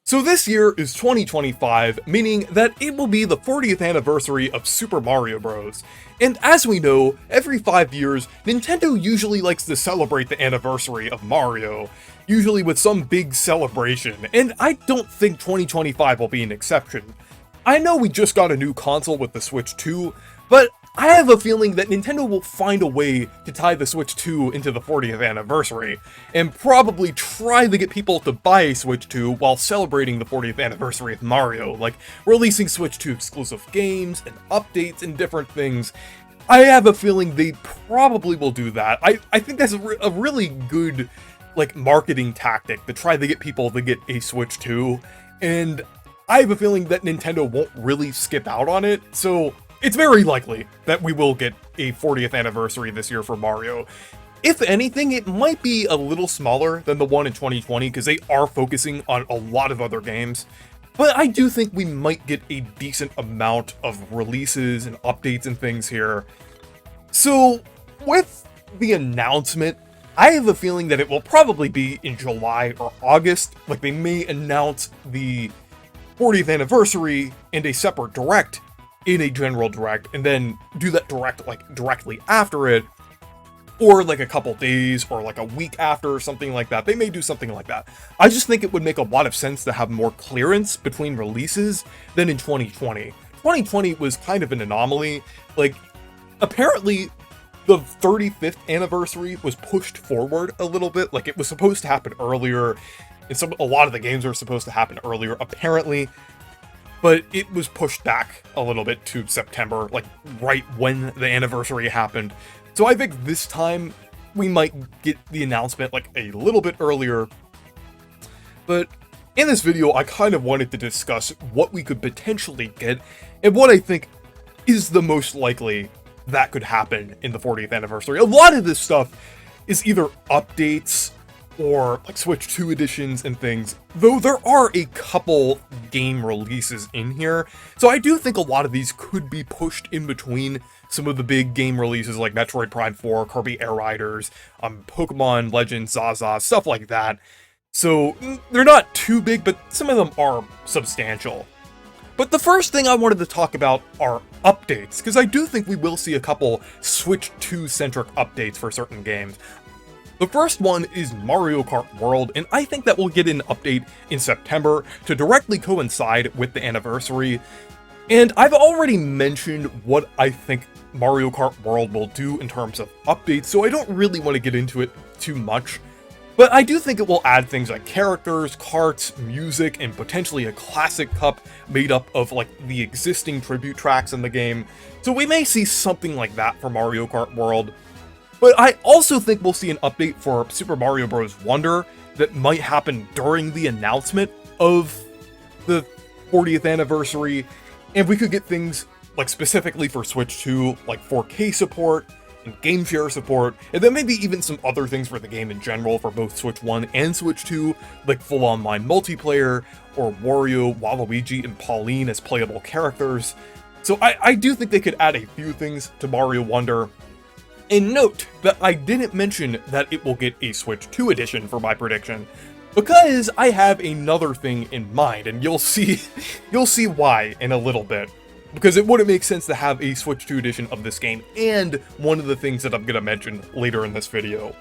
So this year is 2025, meaning that it will be the 40th anniversary of Super Mario Bros. And as we know, every 5 years, Nintendo usually likes to celebrate the anniversary of Mario, usually with some big celebration, and I don't think 2025 will be an exception. I know we just got a new console with the Switch 2, but I have a feeling that Nintendo will find a way to tie the Switch 2 into the 40th anniversary, and probably try to get people to buy a Switch 2 while celebrating the 40th anniversary of Mario, like releasing Switch 2 exclusive games and updates and different things. I have a feeling they probably will do that. I think that's a really good, marketing tactic to try to get people to get a Switch 2, and I have a feeling that Nintendo won't really skip out on it, so it's very likely that we will get a 40th anniversary this year for Mario. If anything, it might be a little smaller than the one in 2020 because they are focusing on a lot of other games. But I do think we might get a decent amount of releases and updates and things here. So, with the announcement, I have a feeling that it will probably be in July or August. Like, they may announce the 40th anniversary and a separate direct in a general direct, and then do that direct directly after it, or a couple days, or a week after, or something like that. They may do something like that. I just think it would make a lot of sense to have more clearance between releases than in 2020. 2020 was kind of an anomaly. Apparently, the 35th anniversary was pushed forward a little bit. It was supposed to happen earlier, and a lot of the games were supposed to happen earlier, apparently. But it was pushed back a little bit to September, right when the anniversary happened. So I think this time we might get the announcement a little bit earlier. But in this video, I kind of wanted to discuss what we could potentially get and what I think is the most likely that could happen in the 40th anniversary. A lot of this stuff is either updates or Switch 2 editions and things, though there are a couple game releases in here, so I do think a lot of these could be pushed in between some of the big game releases like Metroid Prime 4, Kirby Air Riders, Pokemon Legends, Zaza, stuff like that. So they're not too big, but some of them are substantial. But the first thing I wanted to talk about are updates, because I do think we will see a couple Switch 2-centric updates for certain games. The first one is Mario Kart World, and I think that we'll get an update in September to directly coincide with the anniversary. And I've already mentioned what I think Mario Kart World will do in terms of updates, so I don't really want to get into it too much. But I do think it will add things like characters, carts, music, and potentially a classic cup made up of the existing tribute tracks in the game. So we may see something like that for Mario Kart World. But I also think we'll see an update for Super Mario Bros. Wonder that might happen during the announcement of the 40th anniversary, and we could get things specifically for Switch 2, 4K support and game share support, and then maybe even some other things for the game in general for both Switch 1 and Switch 2, full online multiplayer, or Wario, Waluigi, and Pauline as playable characters. So I do think they could add a few things to Mario Wonder. And note that I didn't mention that it will get a Switch 2 edition for my prediction, because I have another thing in mind, and you'll see why in a little bit. Because it wouldn't make sense to have a Switch 2 edition of this game, and one of the things that I'm going to mention later in this video.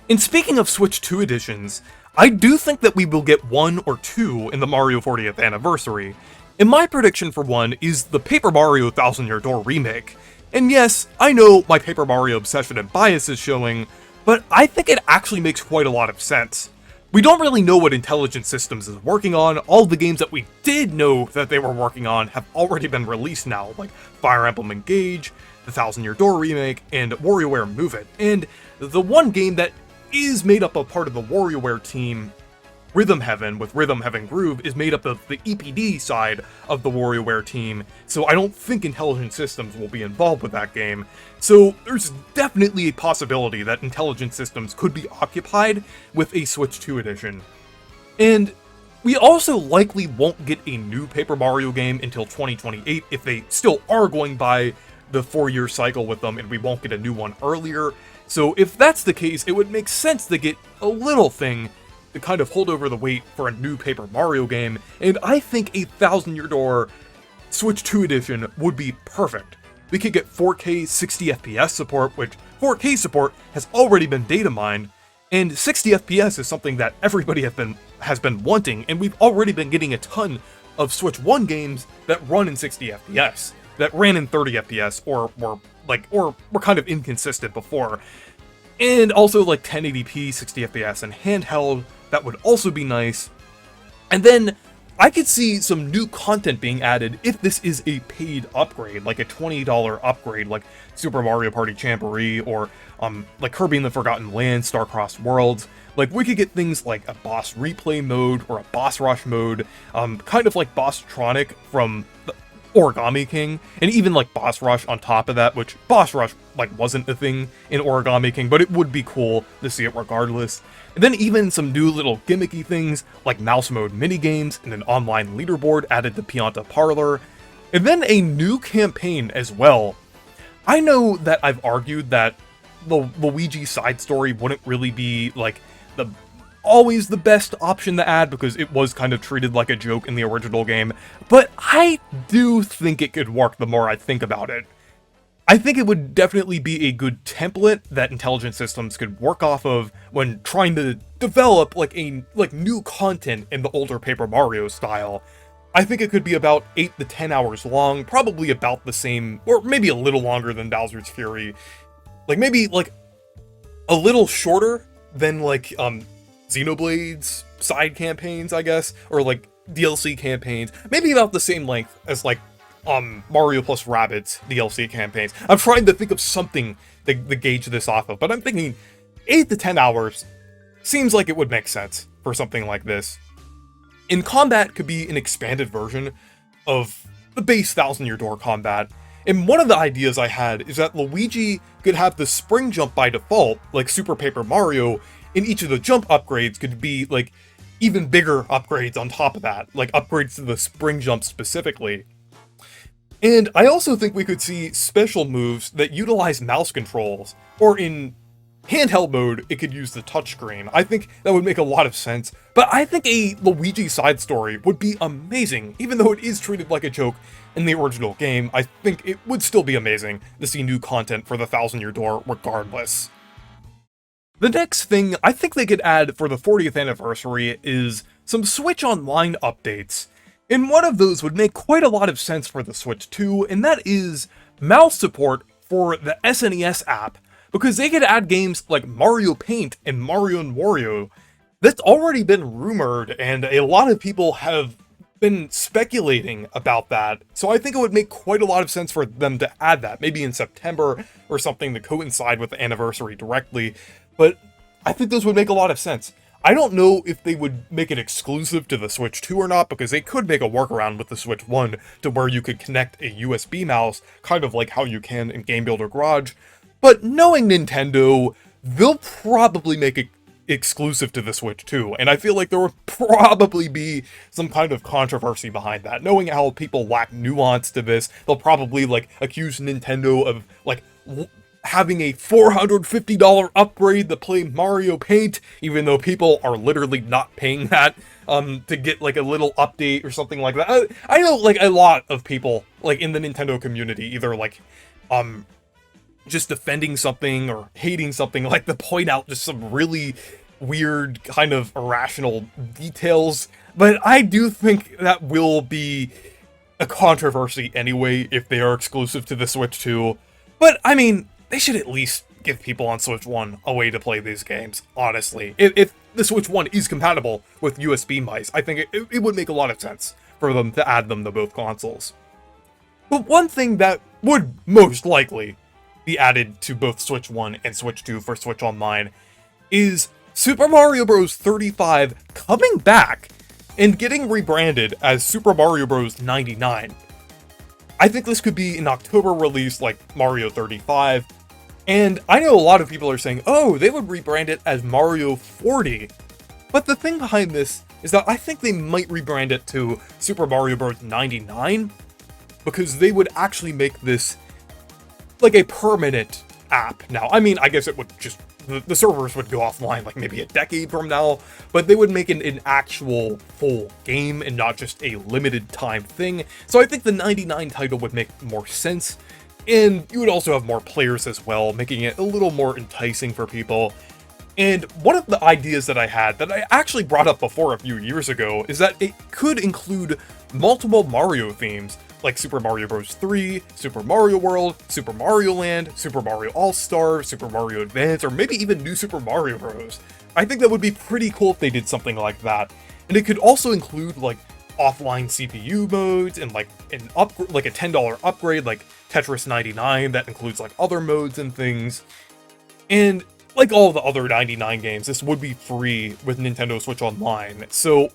And speaking of Switch 2 editions, I do think that we will get one or two in the Mario 40th anniversary. And my prediction for one is the Paper Mario Thousand Year Door remake. And yes, I know my Paper Mario obsession and bias is showing, but I think it actually makes quite a lot of sense. We don't really know what Intelligent Systems is working on. All the games that we did know that they were working on have already been released now, like Fire Emblem Engage, the Thousand Year Door remake, and WarioWare Move It. And the one game that is made up of part of the WarioWare team, Rhythm Heaven, with Rhythm Heaven Groove, is made up of the EPD side of the WarioWare team, so I don't think Intelligent Systems will be involved with that game. So there's definitely a possibility that Intelligent Systems could be occupied with a Switch 2 edition. And we also likely won't get a new Paper Mario game until 2028 if they still are going by the 4-year cycle with them, and we won't get a new one earlier. So if that's the case, it would make sense to get a little thing to kind of hold over the weight for a new Paper Mario game, and I think a Thousand Year Door Switch 2 edition would be perfect. We could get 4K 60 FPS support, which 4K support has already been data mined, and 60 FPS is something that everybody has been wanting, and we've already been getting a ton of Switch 1 games that run in 60 FPS, that ran in 30 FPS, or were kind of inconsistent before. And also like 1080p 60 FPS and handheld, that would also be nice. And then I could see some new content being added if this is a paid upgrade, like a $20 upgrade, like Super Mario Party Jamboree, or like Kirby and the Forgotten Land, Star-Crossed Worlds. Like, we could get things like a boss replay mode, or a boss rush mode, kind of like Boss-tronic from the Origami King, and even like Boss Rush on top of that, which Boss Rush like wasn't a thing in Origami King, but it would be cool to see it regardless. And then even some new little gimmicky things like mouse mode minigames and an online leaderboard added to Pianta Parlor, and then a new campaign as well. I know that I've argued that the Luigi side story wouldn't really be like always the best option to add, because it was kind of treated like a joke in the original game, but I do think it could work the more I think about it. I think it would definitely be a good template that intelligent systems could work off of when trying to develop like new content in the older Paper Mario style. I think it could be about 8 to 10 hours long, probably about the same, or maybe a little longer than Bowser's Fury. Like maybe like a little shorter than like Xenoblade's side campaigns, I guess, or like DLC campaigns, maybe about the same length as like Mario plus Rabbids DLC campaigns. I'm trying to think of something to gauge this off of, but I'm thinking 8 to 10 hours seems like it would make sense for something like this. In combat could be an expanded version of the base Thousand Year Door combat, and one of the ideas I had is that Luigi could have the spring jump by default, like Super Paper Mario, and each of the jump upgrades could be like even bigger upgrades on top of that, like upgrades to the spring jump specifically. And I also think we could see special moves that utilize mouse controls, or in handheld mode, it could use the touchscreen. I think that would make a lot of sense, but I think a Luigi side story would be amazing. Even though it is treated like a joke in the original game, I think it would still be amazing to see new content for the Thousand Year Door regardless. The next thing I think they could add for the 40th anniversary is some Switch Online updates. And one of those would make quite a lot of sense for the Switch 2, and that is mouse support for the SNES app, because they could add games like Mario Paint and Mario & Wario. That's already been rumored, and a lot of people have been speculating about that, so I think it would make quite a lot of sense for them to add that, maybe in September or something to coincide with the anniversary directly, but I think those would make a lot of sense. I don't know if they would make it exclusive to the Switch 2 or not, because they could make a workaround with the Switch 1 to where you could connect a USB mouse, kind of like how you can in Game Builder Garage. But knowing Nintendo, they'll probably make it exclusive to the Switch 2, and I feel like there would probably be some kind of controversy behind that. Knowing how people lack nuance to this, they'll probably like accuse Nintendo of like having a $450 upgrade to play Mario Paint, even though people are literally not paying that to get like a little update or something like that. I know like a lot of people like in the Nintendo community either like just defending something or hating something, like to point out just some really weird kind of irrational details, but I do think that will be a controversy anyway if they are exclusive to the Switch 2. But I mean, they should at least give people on Switch 1 a way to play these games, honestly. If the Switch 1 is compatible with USB mice, I think it would make a lot of sense for them to add them to both consoles. But one thing that would most likely be added to both Switch 1 and Switch 2 for Switch Online is Super Mario Bros. 35 coming back and getting rebranded as Super Mario Bros. 99. I think this could be an October release like Mario 35, and I know a lot of people are saying, oh, they would rebrand it as Mario 40. But the thing behind this is that I think they might rebrand it to Super Mario Bros. 99, because they would actually make this like a permanent app now. I mean, I guess it would just the servers would go offline like maybe a decade from now, but they would make an actual full game and not just a limited time thing. So I think the 99 title would make more sense, and you would also have more players as well, making it a little more enticing for people. And one of the ideas that I had that I actually brought up before a few years ago is that it could include multiple Mario themes, like Super Mario Bros. 3, Super Mario World, Super Mario Land, Super Mario All-Star, Super Mario Advance, or maybe even New Super Mario Bros. I think that would be pretty cool if they did something like that. And it could also include like offline CPU modes and like like a $10 upgrade like Tetris 99 that includes like other modes and things. And like all the other 99 games, this would be free with Nintendo Switch Online. So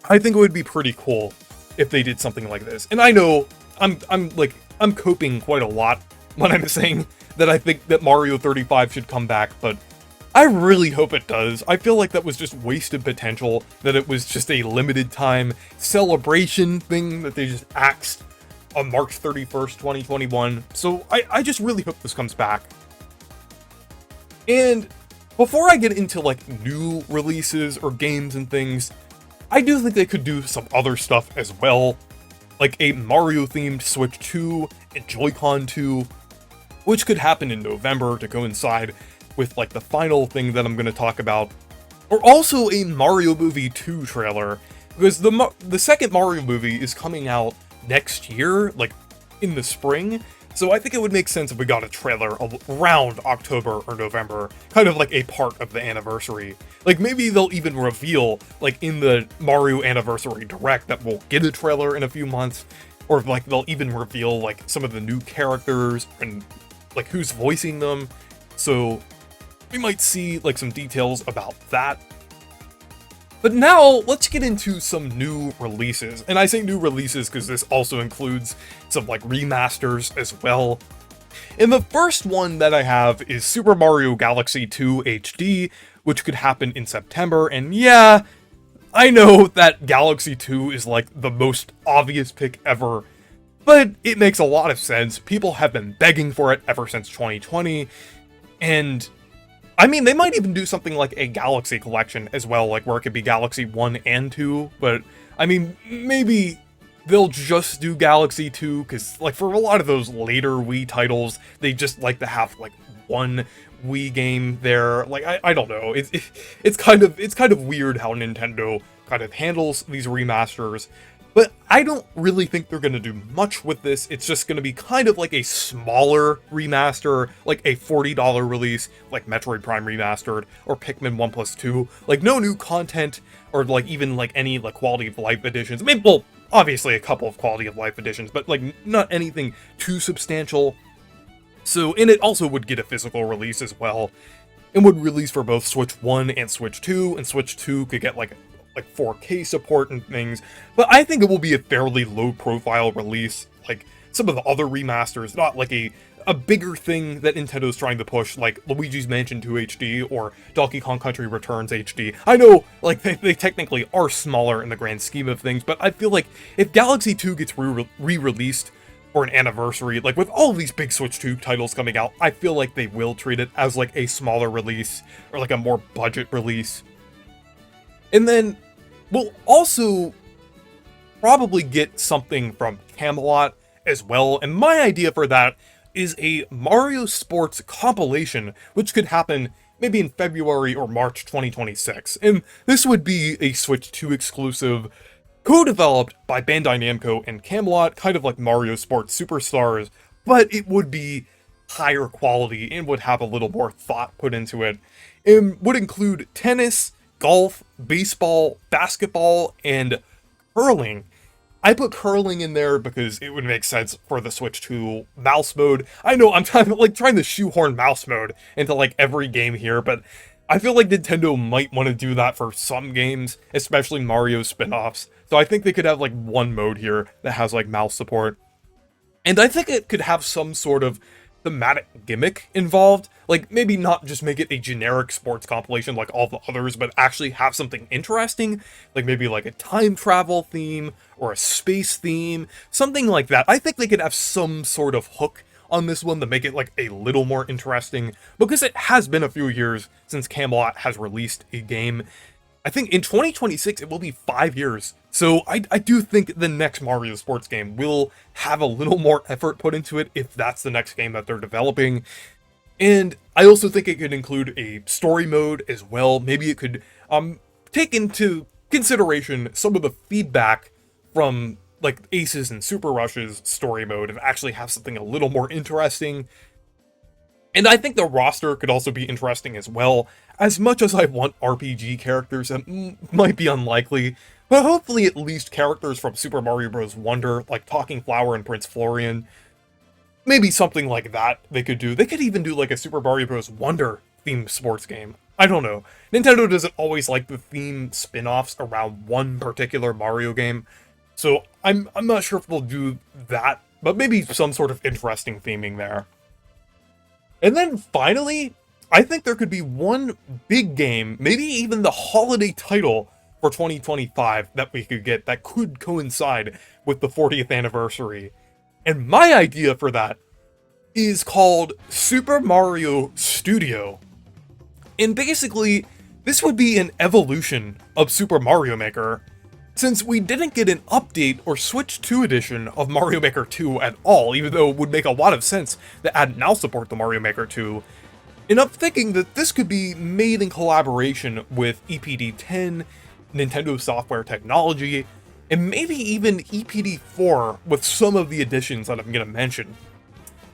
I think it would be pretty cool if they did something like this. And I know I'm coping quite a lot when I'm saying that I think that Mario 35 should come back, but I really hope it does. I feel like that was just wasted potential, that it was just a limited time celebration thing that they just axed on March 31st, 2021. So I just really hope this comes back. And before I get into like new releases or games and things, I do think they could do some other stuff as well, like a Mario-themed Switch 2 and Joy-Con 2, which could happen in November to coincide with like the final thing that I'm going to talk about, or also a Mario Movie 2 trailer, because the second Mario movie is coming out next year, like in the spring. So I think it would make sense if we got a trailer around October or November, kind of like a part of the anniversary. Like maybe they'll even reveal, like in the Mario Anniversary Direct, that we'll get a trailer in a few months, or like they'll even reveal like some of the new characters and like who's voicing them. So we might see like some details about that. But now, let's get into some new releases. And I say new releases because this also includes some like remasters as well. And the first one that I have is Super Mario Galaxy 2 HD, which could happen in September. And yeah, I know that Galaxy 2 is like the most obvious pick ever, but it makes a lot of sense. People have been begging for it ever since 2020, and I mean, they might even do something like a Galaxy collection as well, like where it could be Galaxy 1 and 2, but I mean, maybe they'll just do Galaxy 2, because like for a lot of those later Wii titles, they just like to have like one Wii game there. Like, I don't know, it's kind of weird how Nintendo kind of handles these remasters. But I don't really think they're going to do much with this. It's just going to be kind of like a smaller remaster, like a $40 release, like Metroid Prime Remastered, or Pikmin 1+2. Like, no new content, or like even like any like quality of life additions. Maybe, well, obviously a couple of quality of life additions, but like not anything too substantial. So, and it also would get a physical release as well, and would release for both Switch 1 and Switch 2, and Switch 2 could get like 4K support and things, but I think it will be a fairly low-profile release, like some of the other remasters, not like a bigger thing that Nintendo's trying to push, like Luigi's Mansion 2 HD or Donkey Kong Country Returns HD. I know, like, they technically are smaller in the grand scheme of things, but I feel like if Galaxy 2 gets re-released for an anniversary, like with all of these big Switch 2 titles coming out, I feel like they will treat it as like a smaller release, or like a more budget release. And then we'll also probably get something from Camelot as well, and my idea for that is a Mario Sports compilation, which could happen maybe in February or March 2026. And this would be a Switch 2 exclusive, co-developed by Bandai Namco and Camelot, kind of like Mario Sports Superstars, but it would be higher quality and would have a little more thought put into it. It would include tennis, golf, baseball, basketball, and curling. I put curling in there because it would make sense for the Switch 2 mouse mode. I know I'm trying to shoehorn mouse mode into like every game here, but I feel like Nintendo might want to do that for some games, especially Mario spin-offs. So I think they could have like one mode here that has like mouse support. And I think it could have some sort of thematic gimmick involved, like maybe not just make it a generic sports compilation like all the others, but actually have something interesting, like maybe like a time travel theme or a space theme, something like that. I think they could have some sort of hook on this one to make it like a little more interesting, because it has been a few years since Camelot has released a game. I think in 2026 it will be 5 years, so I do think the next Mario sports game will have a little more effort put into it if that's the next game that they're developing. And I also think it could include a story mode as well. Maybe it could take into consideration some of the feedback from like Aces and Super Rush's story mode and actually have something a little more interesting. And I think the roster could also be interesting as well. As much as I want RPG characters, it might be unlikely, but hopefully at least characters from Super Mario Bros. Wonder, like Talking Flower and Prince Florian. Maybe something like that they could do. They could even do like a Super Mario Bros. Wonder themed sports game. I don't know. Nintendo doesn't always like the theme spin-offs around one particular Mario game, so I'm not sure if they'll do that, but maybe some sort of interesting theming there. And then finally, I think there could be one big game, maybe even the holiday title for 2025 that we could get that could coincide with the 40th anniversary. And my idea for that is called Super Mario Studio. And basically, this would be an evolution of Super Mario Maker, since we didn't get an update or Switch 2 edition of Mario Maker 2 at all, even though it would make a lot of sense to add now support the Mario Maker 2. And I'm thinking that this could be made in collaboration with EPD10, Nintendo Software Technology, and maybe even EPD4 with some of the additions that I'm going to mention.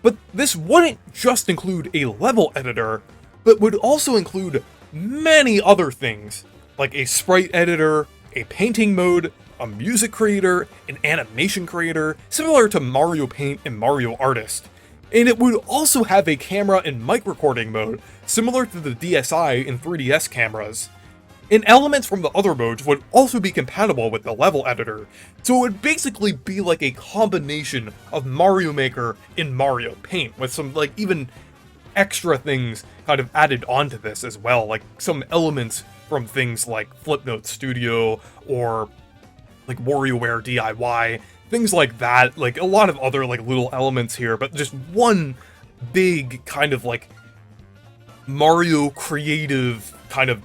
But this wouldn't just include a level editor, but would also include many other things, like a sprite editor, a painting mode, a music creator, an animation creator, similar to Mario Paint and Mario Artist. And it would also have a camera and mic recording mode, similar to the DSi and 3DS cameras. And elements from the other modes would also be compatible with the level editor, so it would basically be like a combination of Mario Maker and Mario Paint, with some like even extra things kind of added onto this as well, like some elements from things like Flipnote Studio or like WarioWare DIY, things like that, like a lot of other like little elements here, but just one big kind of like Mario creative kind of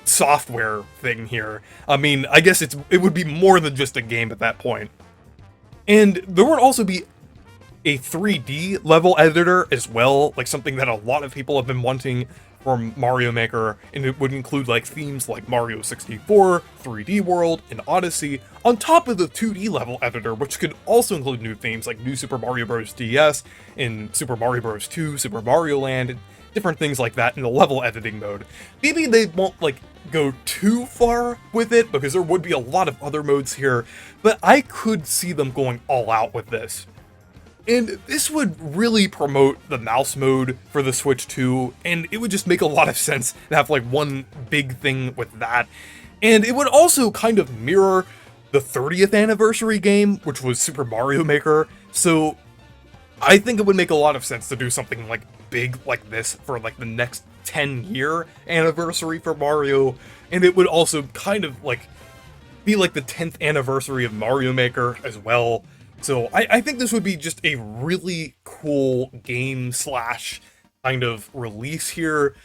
software thing here. I mean, I guess it would be more than just a game at that point. And there would also be a 3D level editor as well, like something that a lot of people have been wanting from Mario Maker, and it would include like themes like Mario 64, 3D World, and Odyssey, on top of the 2D level editor, which could also include new themes like New Super Mario Bros. DS, and Super Mario Bros. 2, Super Mario Land, and different things like that in the level editing mode. Maybe they won't like go too far with it, because there would be a lot of other modes here, but I could see them going all out with this. And this would really promote the mouse mode for the Switch 2, and it would just make a lot of sense to have like one big thing with that. And it would also kind of mirror the 30th anniversary game, which was Super Mario Maker, so I think it would make a lot of sense to do something like big like this for like the next 10-year anniversary for Mario, and it would also kind of like be like the 10th anniversary of Mario Maker as well. So I think this would be just a really cool game slash kind of release here.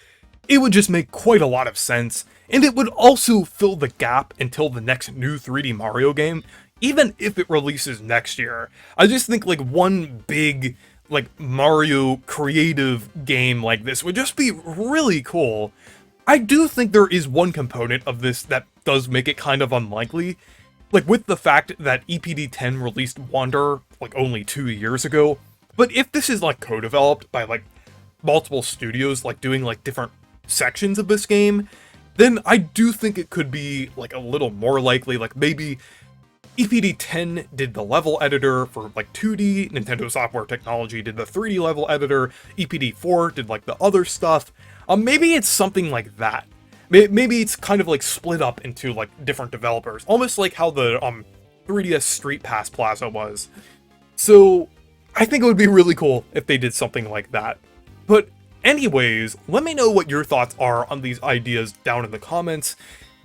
It would just make quite a lot of sense, and it would also fill the gap until the next new 3D Mario game, even if it releases next year. I just think like one big like Mario creative game like this would just be really cool. I do think there is one component of this that does make it kind of unlikely. Like, with the fact that EPD10 released Wander, like, only 2 years ago, but if this is, like, co-developed by, like, multiple studios, like, doing, like, different sections of this game, then I do think it could be, like, a little more likely, like, maybe EPD10 did the level editor for, like, 2D, Nintendo Software Technology did the 3D level editor, EPD4 did, like, the other stuff. Maybe it's something like that. Maybe it's kind of like split up into like different developers, almost like how the 3DS Street Pass Plaza was. So I think it would be really cool if they did something like that. But anyways, let me know what your thoughts are on these ideas down in the comments.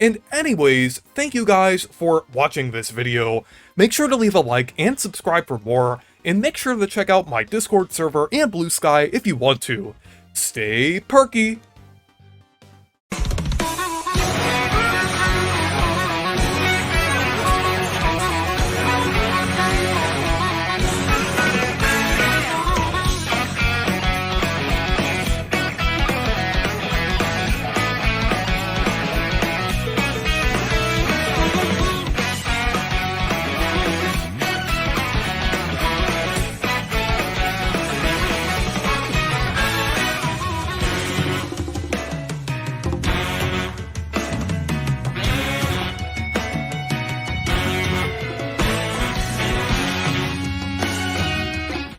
And anyways, thank you guys for watching this video. Make sure to leave a like and subscribe for more. and make sure to check out my Discord server and Blue Sky if you want to. Stay perky!